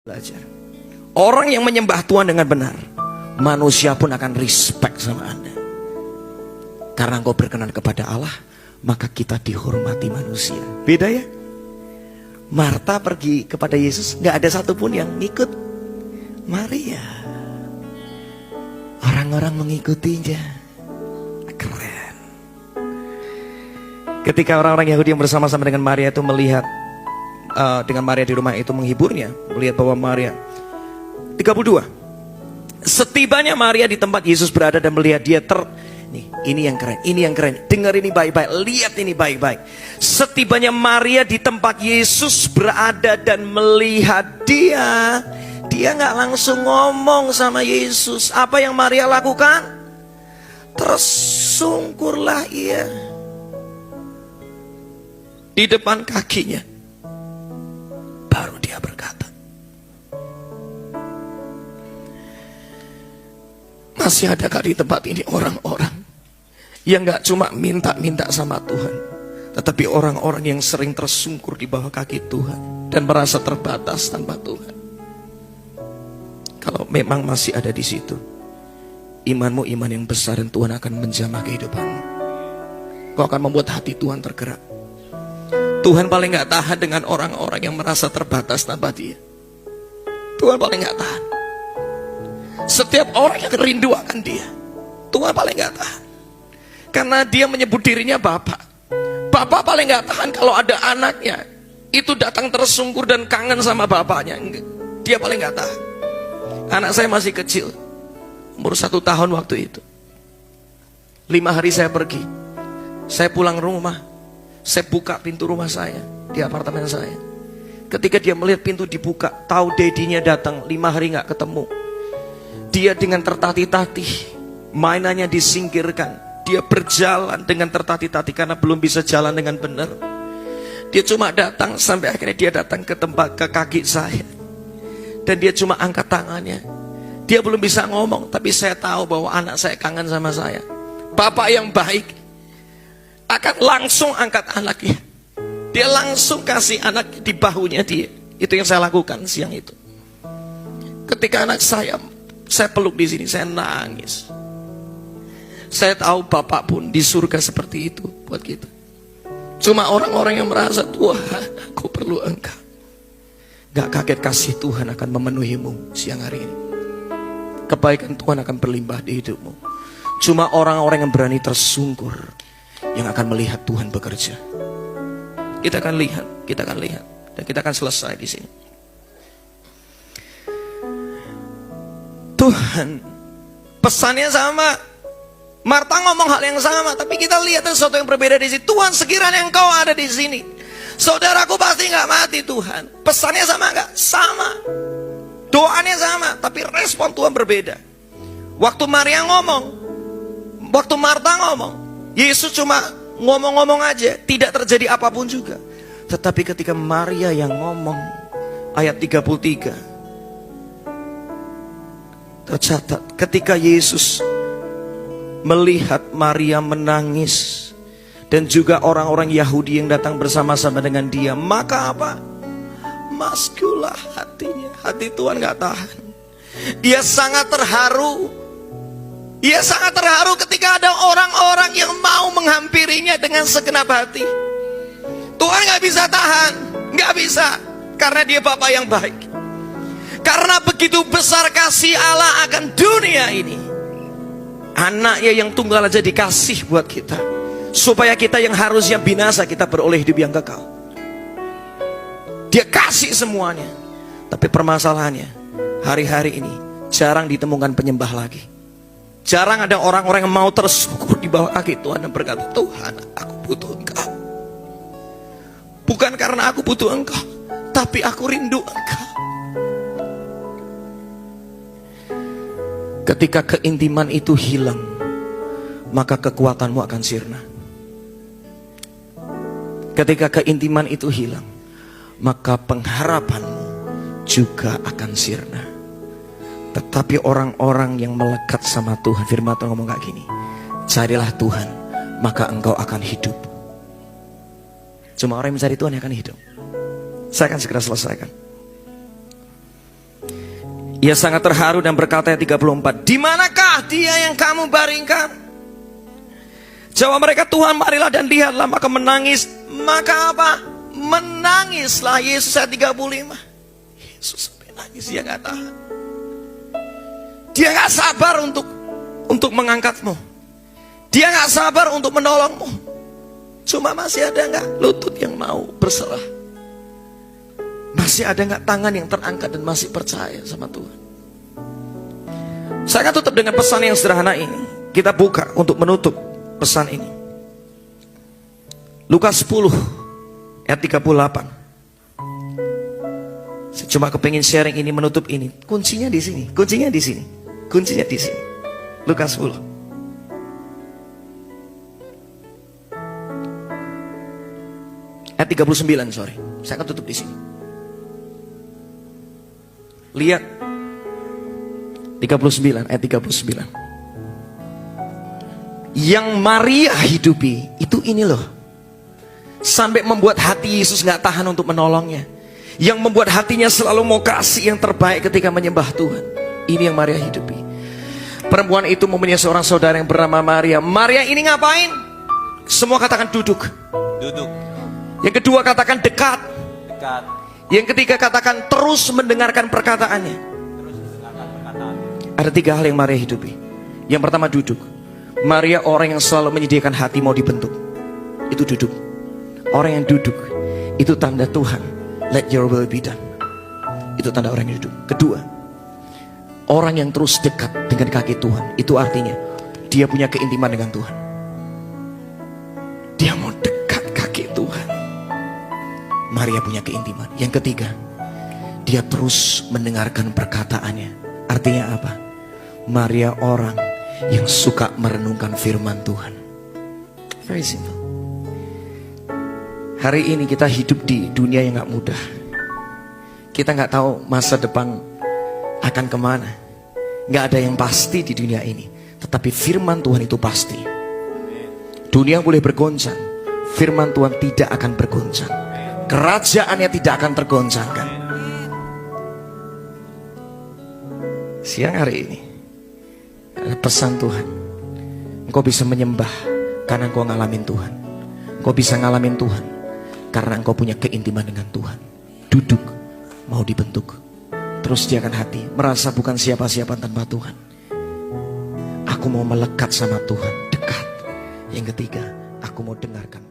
Belajar. Orang yang menyembah Tuhan dengan benar, manusia pun akan respect sama Anda. Karena engkau berkenan kepada Allah, maka kita dihormati manusia. Beda ya? Marta pergi kepada Yesus, gak ada satupun yang ngikut Maria. Orang-orang mengikutinya. Keren. Ketika orang-orang Yahudi yang bersama-sama dengan Maria itu melihat dengan Maria di rumah itu menghiburnya, melihat bahwa Maria 32. Setibanya Maria di tempat Yesus berada dan melihat dia ini yang keren, ini yang keren. Dengar ini baik-baik, lihat ini baik-baik. Setibanya Maria di tempat Yesus berada dan melihat dia nggak langsung ngomong sama Yesus. Apa yang Maria lakukan? Tersungkurlah ia di depan kakinya. Baru dia berkata. Masih adakah di tempat ini orang-orang yang gak cuma minta-minta sama Tuhan, tetapi orang-orang yang sering tersungkur di bawah kaki Tuhan dan merasa terbatas tanpa Tuhan? Kalau memang masih ada di situ, imanmu iman yang besar dan Tuhan akan menjamah kehidupanmu. Kau akan membuat hati Tuhan tergerak. Tuhan paling gak tahan dengan orang-orang yang merasa terbatas tanpa Dia. Tuhan paling gak tahan. Setiap orang yang rindu akan Dia, Tuhan paling gak tahan. Karena Dia menyebut dirinya Bapa. Bapa paling gak tahan kalau ada anaknya itu datang tersungkur dan kangen sama bapaknya. Dia paling gak tahan. Anak saya masih kecil, umur 1 tahun waktu itu. 5 hari saya pergi, saya pulang rumah, saya buka pintu rumah saya di apartemen saya. Ketika dia melihat pintu dibuka, tahu dedinya datang, 5 hari gak ketemu. Dia dengan tertatih-tatih, mainannya disingkirkan. Dia berjalan dengan tertatih-tatih karena belum bisa jalan dengan benar. Dia cuma datang sampai akhirnya dia datang ke kaki saya. Dan dia cuma angkat tangannya. Dia belum bisa ngomong, tapi saya tahu bahwa anak saya kangen sama saya. Bapak yang baik akan langsung angkat anaknya. Dia langsung kasih anak di bahunya dia. Itu yang saya lakukan siang itu. Ketika anak saya peluk di sini, saya nangis. Saya tahu Bapak pun di surga seperti itu buat kita. Cuma orang-orang yang merasa, Tuhan, aku perlu Engkau. Gak kaget kasih Tuhan akan memenuhimu siang hari ini. Kebaikan Tuhan akan berlimpah di hidupmu. Cuma orang-orang yang berani tersungkur yang akan melihat Tuhan bekerja. Kita akan lihat, dan kita akan selesai di sini. Tuhan pesannya sama. Marta ngomong hal yang sama, tapi kita lihat sesuatu yang berbeda di sini. Tuhan, sekiranya Engkau ada di sini, saudaraku pasti nggak mati. Tuhan, pesannya sama nggak? Sama. Doanya sama, tapi respon Tuhan berbeda. Waktu Maria ngomong, waktu Marta ngomong, Yesus cuma ngomong-ngomong aja, tidak terjadi apapun juga. Tetapi ketika Maria yang ngomong, ayat 33, tercatat, ketika Yesus melihat Maria menangis, dan juga orang-orang Yahudi yang datang bersama-sama dengan dia, maka apa? Maskulah hatinya. Hati Tuhan gak tahan. Dia sangat terharu. Ia sangat terharu ketika ada orang-orang yang mau menghampirinya dengan segenap hati. Tuhan gak bisa tahan, gak bisa. Karena dia Bapa yang baik. Karena begitu besar kasih Allah akan dunia ini, anaknya yang tunggal aja dikasih buat kita, supaya kita yang harusnya binasa, kita beroleh hidup yang kekal. Dia kasih semuanya. Tapi permasalahannya, hari-hari ini jarang ditemukan penyembah lagi. Jarang ada orang-orang yang mau tersungkur di bawah kaki Tuhan dan berkata, Tuhan, aku butuh Engkau. Bukan karena aku butuh Engkau, tapi aku rindu Engkau. Ketika keintiman itu hilang, maka kekuatanmu akan sirna. Ketika keintiman itu hilang, maka pengharapanmu juga akan sirna. Tetapi orang-orang yang melekat sama Tuhan, firman Tuhan ngomong kayak gini, carilah Tuhan, maka engkau akan hidup. Cuma orang yang mencari Tuhan yang akan hidup. Saya akan segera selesaikan. Ia sangat terharu dan berkata ayat 34, di manakah dia yang kamu baringkan? Jawab mereka, Tuhan marilah dan lihatlah. Maka menangis. Maka apa? Menangislah Yesus ayat 35. Yesus sampai nangis, dia gak tahan. Dia gak sabar untuk mengangkatmu. Dia gak sabar untuk menolongmu. Cuma masih ada gak lutut yang mau berserah? Masih ada gak tangan yang terangkat dan masih percaya sama Tuhan? Saya akan tutup dengan pesan yang sederhana ini. Kita buka untuk menutup pesan ini. Lukas 10 ayat 38. Saya cuma kepingin sharing ini, menutup ini. Kuncinya di sini. Kuncinya di sini. Kuncinya di sini. Lukas 10. Ayat 39, sorry. Saya akan tutup di sini. Lihat 39, ayat 39. Yang Maria hidupi itu ini loh. Sampai membuat hati Yesus gak tahan untuk menolongnya. Yang membuat hatinya selalu mau kasih yang terbaik ketika menyembah Tuhan. Ini yang Maria hidupi. Perempuan itu mempunyai seorang saudara yang bernama Maria. Maria ini ngapain? Semua katakan duduk. Duduk. Yang kedua katakan dekat. Dekat. Yang ketiga katakan terus mendengarkan perkataannya. Terus mendengarkan perkataannya. Ada 3 hal yang Maria hidupi. Yang pertama duduk. Maria orang yang selalu menyediakan hati mau dibentuk. Itu duduk. Orang yang duduk itu tanda Tuhan, let your will be done. Itu tanda orang yang duduk. Kedua, orang yang terus dekat dengan kaki Tuhan. Itu artinya dia punya keintiman dengan Tuhan. Dia mau dekat kaki Tuhan. Maria punya keintiman. Yang ketiga, dia terus mendengarkan perkataannya. Artinya apa? Maria orang yang suka merenungkan firman Tuhan. Very simple. Hari ini kita hidup di dunia yang gak mudah. Kita gak tahu masa depan akan kemana. Gak ada yang pasti di dunia ini. Tetapi firman Tuhan itu pasti. Dunia boleh bergoncang, firman Tuhan tidak akan bergoncang. Kerajaannya tidak akan tergoncangkan. Siang hari ini ada pesan Tuhan. Engkau bisa menyembah karena engkau ngalamin Tuhan. Engkau bisa ngalamin Tuhan karena engkau punya keintiman dengan Tuhan. Duduk, mau dibentuk. Terus sediakan hati, merasa bukan siapa-siapa tanpa Tuhan. Aku mau melekat sama Tuhan, dekat. Yang ketiga, aku mau dengarkan